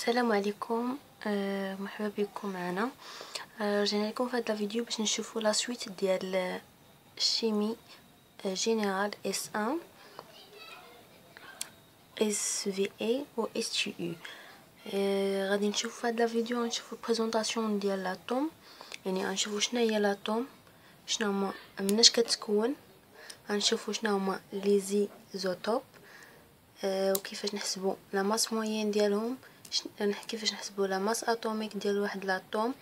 السلام عليكم. مرحبا بكم معنا. رجعنا لكم في هذا الفيديو باش نشوفوا لا سويت ديال شيمي جينيرال اس 1 اس في اي و اس تي يو. غادي نشوفوا في هذا الفيديو نشوفوا بريزونطاسيون ديال لاتوم، يعني غنشوفوا شنو هي لاتوم، شنو هما مناش كتكون، غنشوفوا شنو هما لي زيزوتوب، وكيفاش نحسبوا لا ماس موين ديالهم، كيفاش نحسبوا لا ماس اتوميك ديال واحد لاطوم،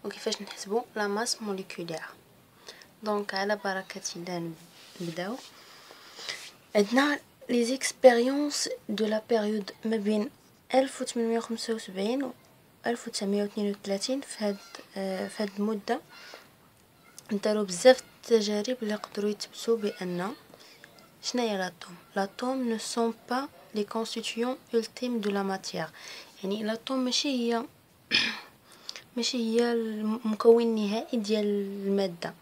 وكيفاش نحسبوا لا ماس موليكولير. دونك على بركه الله نبداو. عندنا لي زيكسبيريونس دو لا بيريود ما بين 1875 و 1932. في هاد المده داروا بزاف التجارب اللي قدروا يثبتوا بان شنو هي لاتوم. لاتوم ne sont pas les constituants ultimes de la matière، يعني لاتوم ماشي هي المكون النهائي ديال الماده.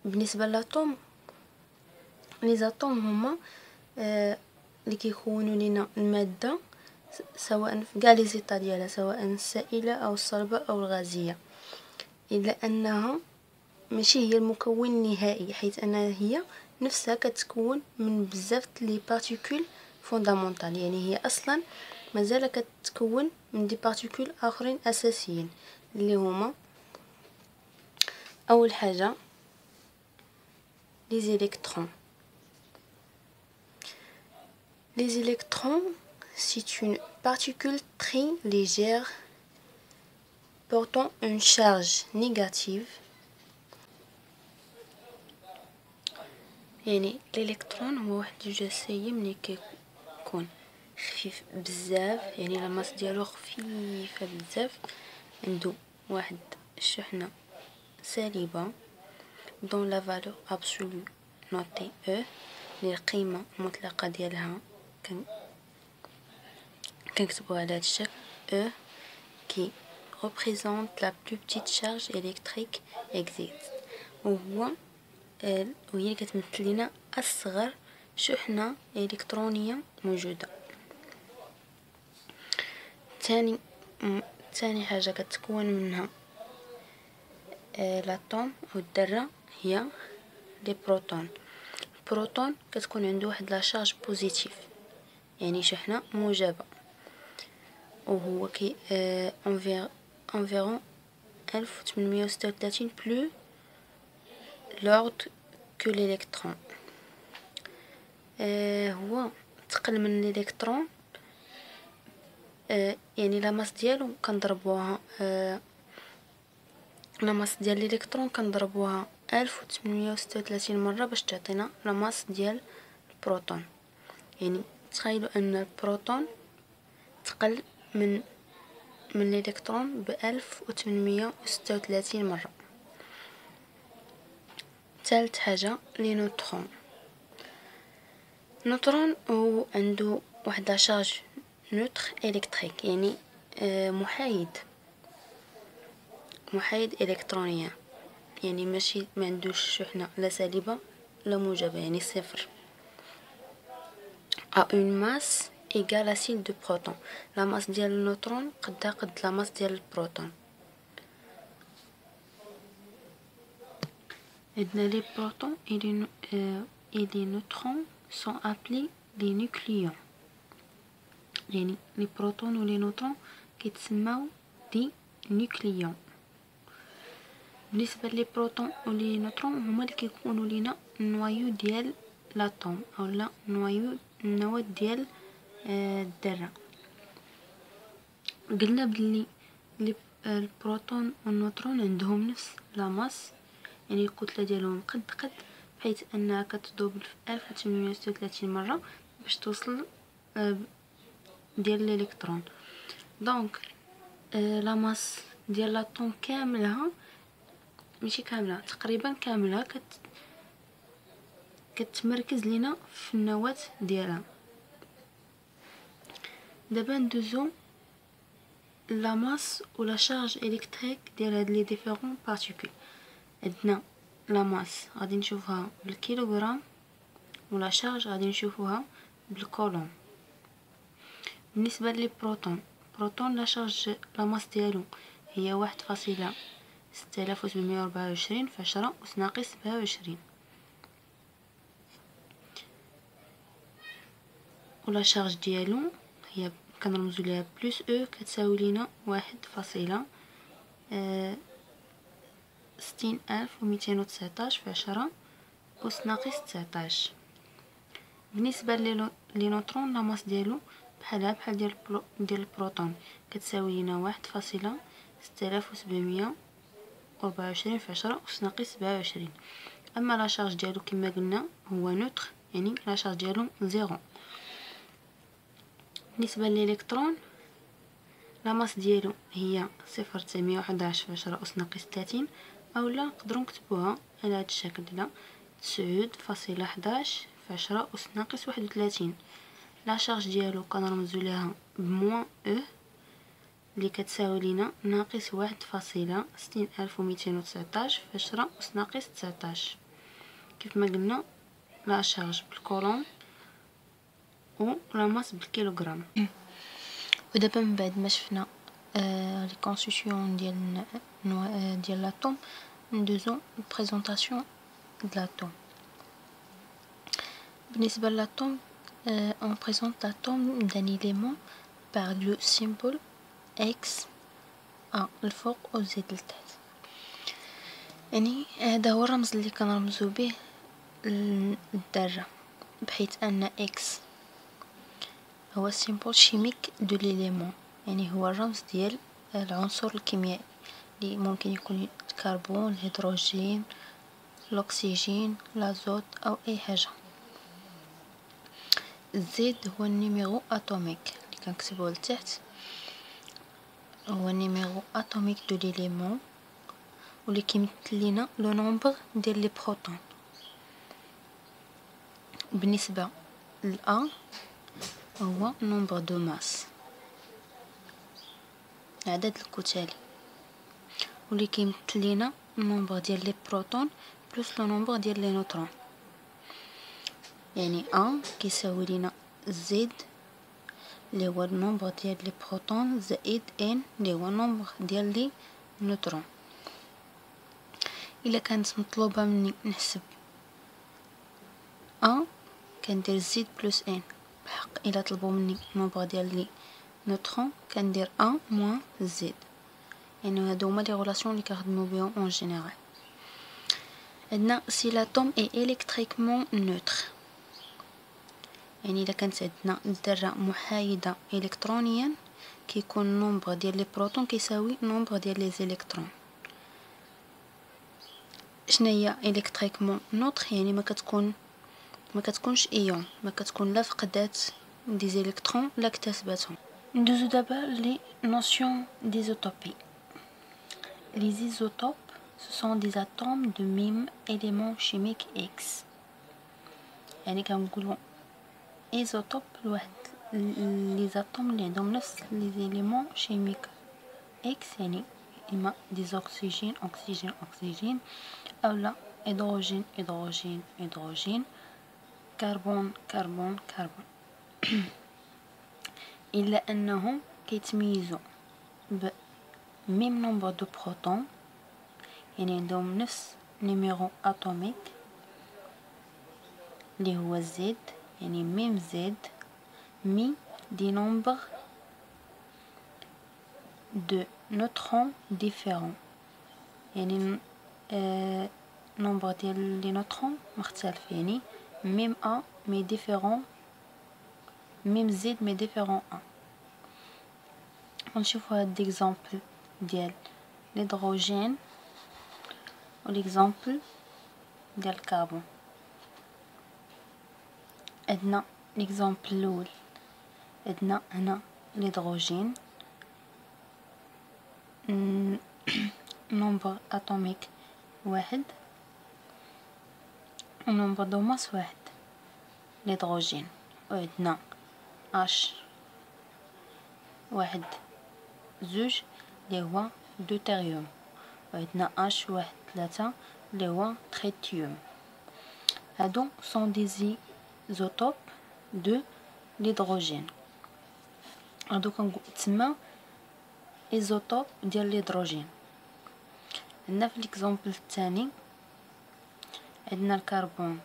بالنسبه للاتوم، لي زاتوم هما اللي كيكونوا لنا الماده، سواء في كاع لي زيتا ديالها، سواء السائله او الصلبه او الغازيه، الا انها ماشي هي المكون النهائي، حيث انها هي نفسها كتكون من بزاف لي بارتيكول فوندامونتال، يعني هي اصلا مازال كتكون من دي بارتيكول اخرين اساسيين اللي هما اول حاجه لي زيليكترون. Les électrons, c'est une particule très légère portant une charge négative. يعني الالكترون هو واحد الجسيم اللي كيكون خفيف بزاف، يعني الماس ديالو خفيفه بزاف، عنده واحد الشحنه سالبه دون لا فالور ابسولو نوتي او، القيمه المطلقه ديالها كنكتبوها على هذا الشكل او، qui représente la plus petite charge électrique existe، وهي اللي كتمثل لنا اصغر شحنه الكترونيه موجوده. ثاني حاجه كتكون منها لاتوم او الذره هي لي بروتون. البروتون كتكون عنده واحد لا شارج بوزيتيف، يعني شحنه موجبه، وهو كي environ 1836 plus lourd que l'électron. هو تقل من الالكترون، يعني لا ماس ديالو كنضربوها، لا ماس ديال الالكترون كنضربوها 1836 مره باش تعطينا لا ماس ديال البروتون. يعني تخيلوا ان البروتون تقل من الالكترون ب 1836 مره. ثالث حاجه لي نوترون. النوترون هو عنده واحد لا شارج نوتر الكتريك، يعني محايد الكترونيا، يعني ماشي ما عندوش شحنه لا سالبه لا موجبه، يعني صفر. a une masse égale à celle de proton. لا ماس ديال النوترون قد لا ماس ديال البروتون. عندنا لي بروتون et les neutrons sont appelés les nucléons، يعني لي بروتون و لي نوترون كيتسموا دي نيوكليون. بالنسبه لي بروتون و لي نوترون هما اللي كيكونوا لينا النوايو ديال لاتوم او لا النواه ديال الذره. قلنا بلي البروتون والنيوترون عندهم نفس لا ماس، يعني الكتله ديالهم قد بحيث انها كتدوبل في 1836 مره باش توصل ديال الالكترون. دونك لا ماس ديال لاتوم كاملها، ماشي كامله، تقريبا كامله كتمركز لينا في النواه ديالها. دابا ندوزو لا ماس و لا شارج الكتريك ديال هاد لي ديفيرون بارتيكول. عندنا لا ماس غادي نشوفها بالكيلوغرام، ولا شارج غادي نشوفوها بالكولوم. بالنسبه لي بروتون بروتون لا شارج لا ماس ديالو هي 1.6724 في 10 أس ناقص 27، ولا شارج ديالو هي كنرمزو ليها بلس او كتساوي لينا 60,219 في 10 أس ناقص 19. بالنسبة للنيوترون لا ماس ديالو بحال ديال البروتون كتساوي لينا 1.6724 في 10 أس ناقص 27. اما لا شارج ديالو كما قلنا هو نوتر، يعني لا شارج ديالو زيرو. بالنسبة للإلكترون لا ماس ديالو هي 0.911 في 10 أس ناقص 30، اولا نقدروا نكتبوها على هذا الشكل هنا 9.11 في 10 أس ناقص 31. لا شارج ديالو كنرمزو ليها بموان او اللي كتساوي لينا ناقص 1.60219 في 10 أس ناقص 19. كيف ما قلنا لا شارج بالكولوم و لا ماس بالكيلوغرام. ودابا من بعد ما شفنا لي كونستيتيون ديال لاتوم ندوزو بريزونطاسيون د لاتوم. بالنسبه للاتوم on présente l'atome d'un élément par le symbole X الفوق و زد لتحت، يعني هذا هو الرمز اللي كنرمزو به الذرة، بحيث ان X هو السيمبول شيميك دو ليليمون، يعني هو الرمز ديال العنصر الكيميائي اللي ممكن يكون الكربون، الهيدروجين، الاكسجين، لازوت او اي حاجه. زد هو النيميرو اتوميك اللي كنكتبوه لتحت، هو النيميرو اتوميك دو ليليمون واللي كيمثل لينا لو نومبر ديال لي بروتون. بالنسبه للأ هو نومبر دو ماس، عدد الكتل، واللي كيمثل لينا النومبر ديال لي بروتون بلس لو نومبر ديال لي نوترون، يعني كيساوي لينا زد اللي هو النومبر ديال لي بروتون زائد ان اللي هو النومبر ديال لي نوترون. الا كانت مطلوبه مني نحسب كندير زد بلس ان، بحق الا طلبوا مني النومبر ديال لي نوترون كندير موان زد، يعني هادو هما لي غولاسيون اللي كنخدمو بهم اون جينيرال. عندنا سي لاتوم اي الكتريكمون نوتر، يعني الا كانت عندنا الذره محايده الكترونيا كيكون النومبر ديال لي بروتون كيساوي النومبر ديال لي زيليكترون. شناهي الكتريكمون نوتر؟ يعني ما كتكونش ايون، ما كتكون لا فقدات دي زيليكترون لا اكتسبتهم. ندوزو دابا لي نوسيون ديزوتوبي. Les isotopes, ce sont des atomes de même élément chimique X. يعني كنقولوا ايزوتوب لواحد لي زاتوم اللي عندهم نفس لي زيليمون شيميك X، يعني اما ديزوكسيجين اكسجين اكسجين، اولا هيدروجين هيدروجين هيدروجين، كربون كربون كربون. الا انهم كيتميزوا ب ميم نومبر دو بروتون، يعني عندهم نفس نيميرو اتوميك اللي هو زد، يعني ميم زد مي دي نومبر دو نوترون ديفيرون، يعني نومبر ديال لي نوترون مختلف، يعني ميم مي ديفيرون، ميم زد مي ديفيرون غنشوفو هاد ليكزامبل ديال الهيدروجين و ليكزامبل ديال الكربون. عندنا ليكزامبل الاول، عندنا هنا الهيدروجين نومبر اتوميك واحد و نومبر دو ماس واحد الهيدروجين، و عندنا واحد زوج اللي هو دوتيريوم، و عندنا واحد ثلاثة اللي هو تريتيوم. هادو سون دي زيزوتوب دو l'hydrogène. دوكا تسمى ايزوتوب ديال الهيدروجين. عندنا في ليكزامبل الثاني عندنا الكربون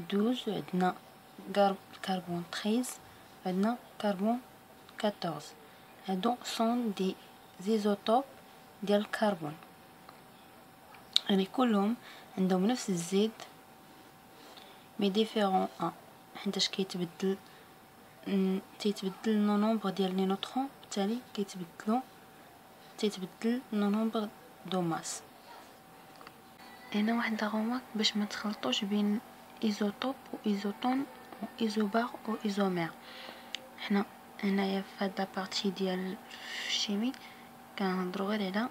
12 وعندنا الكربون 13 وعندنا الكربون 14. هادو سون دي زيزوتوب ديال الكربون، يعني كلهم عندهم نفس الزيت مي ديفيرون ا، حيتاش كيتبدل لو نومبر ديال لي نوترون، بالتالي تيتبدل لو نومبر دو ماس. هنا واحد لا غومارك باش ما تخلطوش بين ايزوتوب و ايزوتون و ايزوبار و ايزومير. حنا هنايا في هاد لابارتي ديال الشيمي كنهضروا غير على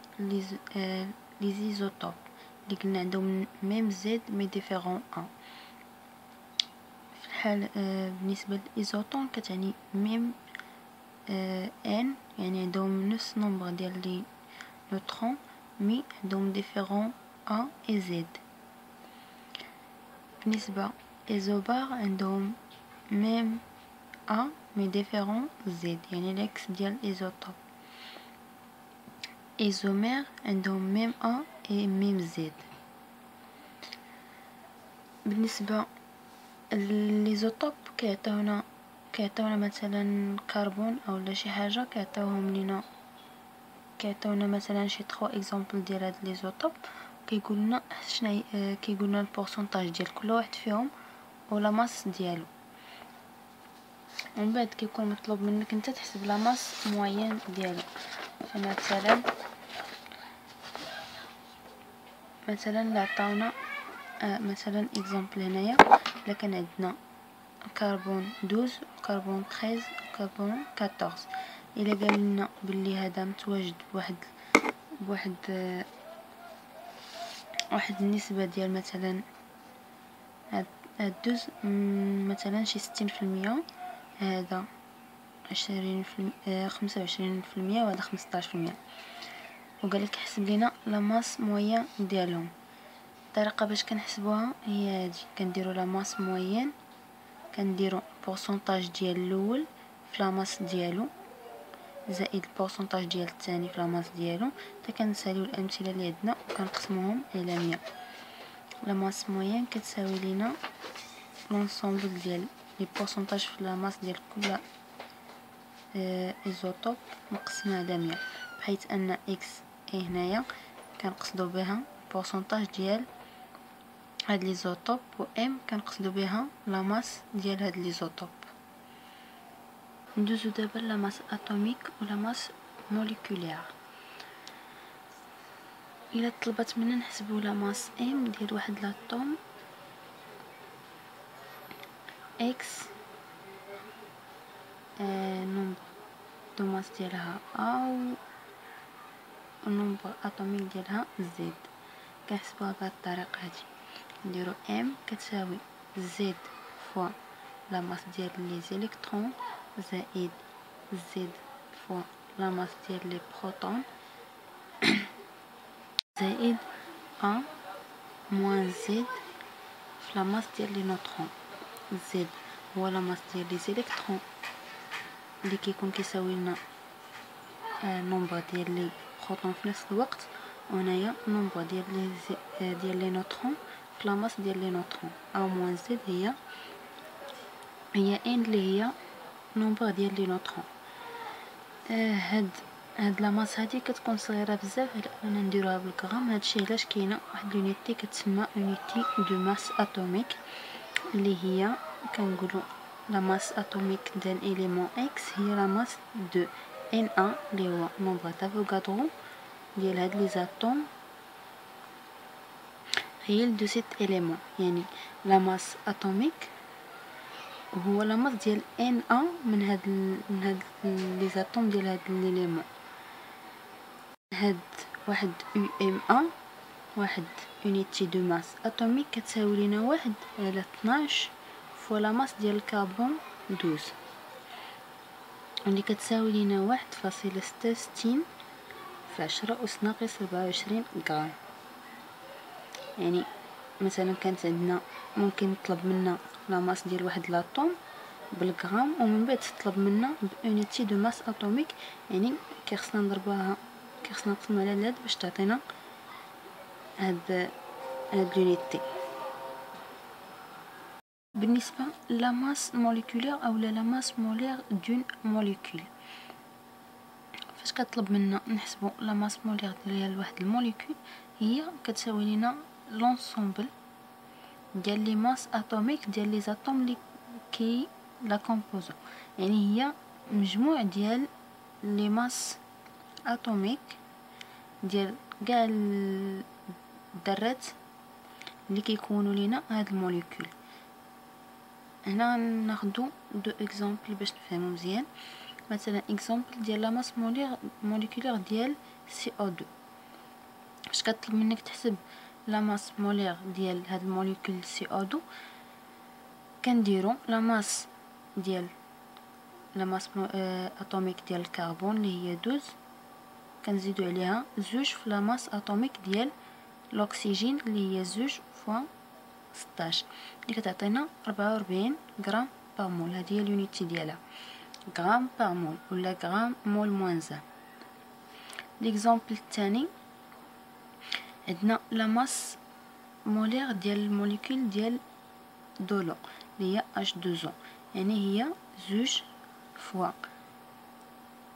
لي زيزوتوب اللي قلنا عندهم ميم زد مي ديفيرون ا. في الحال بالنسبه للايزوتون كتعني ميم ان، يعني عندهم نفس نومبر ديال لي نوترون مي عندهم ديفيرون ا اي زد. بالنسبه ايزوبار عندهم ميم ا مي ديفيرون زد، يعني الاكس ديال ايزوتوب. ايزومير عندهم ميم ا اي ميم زد. بالنسبه ليزوتوب كيعطيونا مثلا كربون اولا شي حاجه، كيعطيونا مثلا شي 3 اكزامبل ديال هاد ليزوتوب، كيقولنا شنو كيقولنا البورسونتاج ديال كل واحد فيهم ولا ماس ديالو. ومن بعد كيكون مطلوب منك انت تحسب لا ماس موين ديالو. مثلا عطاونا مثلا اكزامبل هنايا الا كان عندنا كربون 12 وكربون 13 وكربون 14، الا قال لنا باللي هذا متواجد بواحد النسبه ديال مثلا هاد 12 مثلا شي 60%، هذا 25% وهذا 15%، وقال لك حسب لنا لا ماس موين ديالهم. الطريقه باش كنحسبوها هي هادي، كنديروا لا ماس موين، كنديروا البورسونتاج ديال الاول في لا ماس ديالو زائد البورسونتاج ديال الثاني في لا ماس ديالو، حتى كنساليو الامثله اللي عندنا وكنقسموهم على 100. لا ماس موين كتساوي لينا لونسومبل ديال لي بورسونتاج في لا ماس ديال كل ايزوتوب مقسمه على 100، بحيث ان اكس هنايا كنقصدوا بها البورسونتاج ديال هاد ليزوتوب، و ام كنقصدوا بها لا ماس ديال هاد ليزوتوب. ندوزو دابا لا ماس اتوميك ولا ماس موليكولير. الا طلبت منا نحسبوا لا ماس ام ديال واحد لاطوم اكس، نومبر دو ماس ديالها او النومبر اتوميك ديالها زد، كنحسبوها بهاد الطريقه هادي. نديرو ام كتساوي زد فوا لا ماس ديال لي زيليكترون زائد زد فوا لا ماس ديال لي بروتون زائد ا موان زد في لا ماس ديال لي نوترون. زد هو لا ماس ديال لي زيليكترون اللي كيكون كيساوي لنا نومبر ديال لي بروتون في نفس الوقت، وهنايا نومبر ديال لي نوترون في لا ماس ديال لي نوترون. او موان زد هي ان اللي هي نومبر ديال لي نوترون. هاد لا ماس هادي كتكون صغيره بزاف على اننا نديروها بالغرام. هادشي علاش كاينه واحد لونيتي كتسمى اونيتي دو ماس اتوميك، اللي هي كنقولوا لا ماس اتوميك ديال اليمون اكس هي لا ماس دو ان ا، اللي هو نومبر دافوغادرو ديال هاد لي زاتوم هي دو سيت اليمون. يعني لا ماس اتوميك هو لا ماس ديال ان ا من هاد لي زاتوم ديال هاد ليليمون. هاد واحد يو ام ا، واحد اونيتي دو ماس اتوميك، كتساوي لينا 1/12 فوا لا ماس ديال الكربون 12، اللي كتساوي لينا 1.66 في 10 أس ناقص 24 غرام. يعني مثلا كانت عندنا ممكن نطلب منا لا ماس ديال واحد لاطوم، بالغرام، ومن بعد تطلب منا بونيتي دو ماس اتوميك، يعني كيخصنا نضربوها، كيخصنا نقسمو على لاد باش تعطينا هاد لونيتي. بالنسبه لا ماس موليكولير او لا ماس مولير دون موليكول، فاش كطلب منا نحسبوا لا ماس مولير ديال واحد الموليكول، هي كتساوي لنا لونسومبل ديال لي ماس اتوميك ديال لي زاتوم اللي كي لا كومبوزو، يعني هي مجموع ديال لي ماس اتوميك ديال كاع الذرات اللي كيكونوا لينا هاد الموليكول. هنا ناخذ دو اكزامبل باش نفهمو مزيان. مثلا اكزامبل ديال لا ماس موليكولير ديال CO2، فاش كطلب منك تحسب لا ماس مولير ديال هاد الموليكول CO2، كنديرو لا ماس ديال لا ماس اتوميك ديال الكربون اللي هي 12، كنزيدو عليها زوج في لا ماس اتوميك ديال الاكسجين اللي هي زوج فوا 16، اللي كتعطينا 44 غرام بار مول. هذه هي اليونيتي ديالها، غرام بار مول ولا غرام مول موان 1. ليكزامبل الثاني عندنا لا ماس مولير ديال الموليكول ديال دولو اللي هي H2O، يعني هي زوج فوا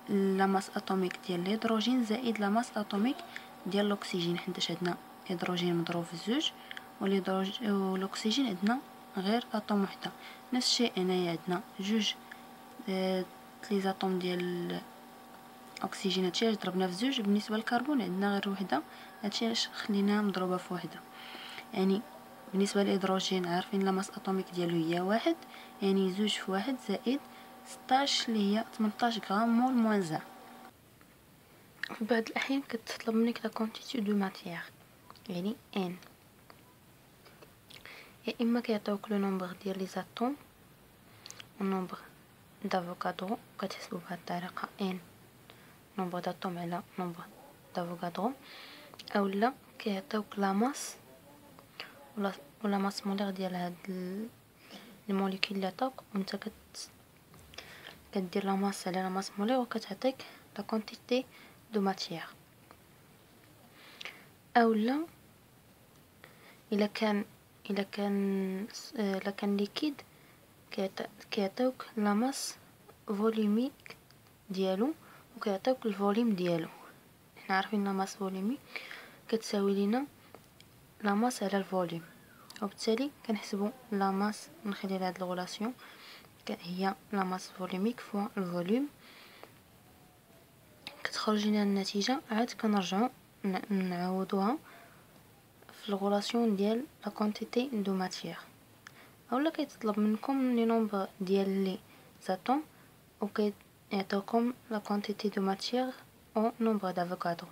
لا ماس اتوميك ديال الهيدروجين زائد لا ماس اتوميك ديال الاكسجين، حيت عندنا هيدروجين مضروب في زوج والاكسجين عندنا غير اتوم وحده. نفس الشيء هنايا عندنا جوج لي زاتوم ديال الاكسجين، هادشي علاش ضربنا في زوج. بالنسبه للكربون عندنا غير وحده، هادشي علاش خليناها مضروبه في وحده. يعني بالنسبه للهيدروجين عارفين لا ماس اتوميك ديالو هي واحد، يعني زوج في واحد زائد 16 اللي هي 18 غرام مول موان 1. في بعض الاحيان كتطلب منك لا كونتيتي دو ماتيير، يعني ان، يا اما كيعطيوك لو نومبر ديال لي زاتوم و نومبر دافوكادرو، كتحسبو بهاد الطريقه ان نومبر داتوم على نومبر دافوكادرو، اولا كيعطيوك لا ماس ولا ماس مولير ديال هاد الموليكول اللي عطاوك، وانت كدير لا ماس على لا ماس مولير وكتعطيك لا كونتيتي دو ماتيير. اولا الا كان ليكيد كيعطيوك لا ماس فوليميك ديالو وكيعطيوك الفوليوم ديالو. حنا عارفين لا ماس فوليميك كتساوي لينا لا ماس على الفوليوم، وبالتالي كنحسبوا لا ماس من خلال هاد الغولاسيون هي لا ماس فوليميك فوا الفوليوم، كتخرج لنا النتيجه. عاد كنرجعوا نعوضوها في الغولاسيون ديال لا كونتيتي دو ماتيير. اولا كيتطلب منكم لي نومبر ديال لي زاتوم وكيعطيوكم لا كونتيتي دو ماتيير او نومبر دافوكادرو.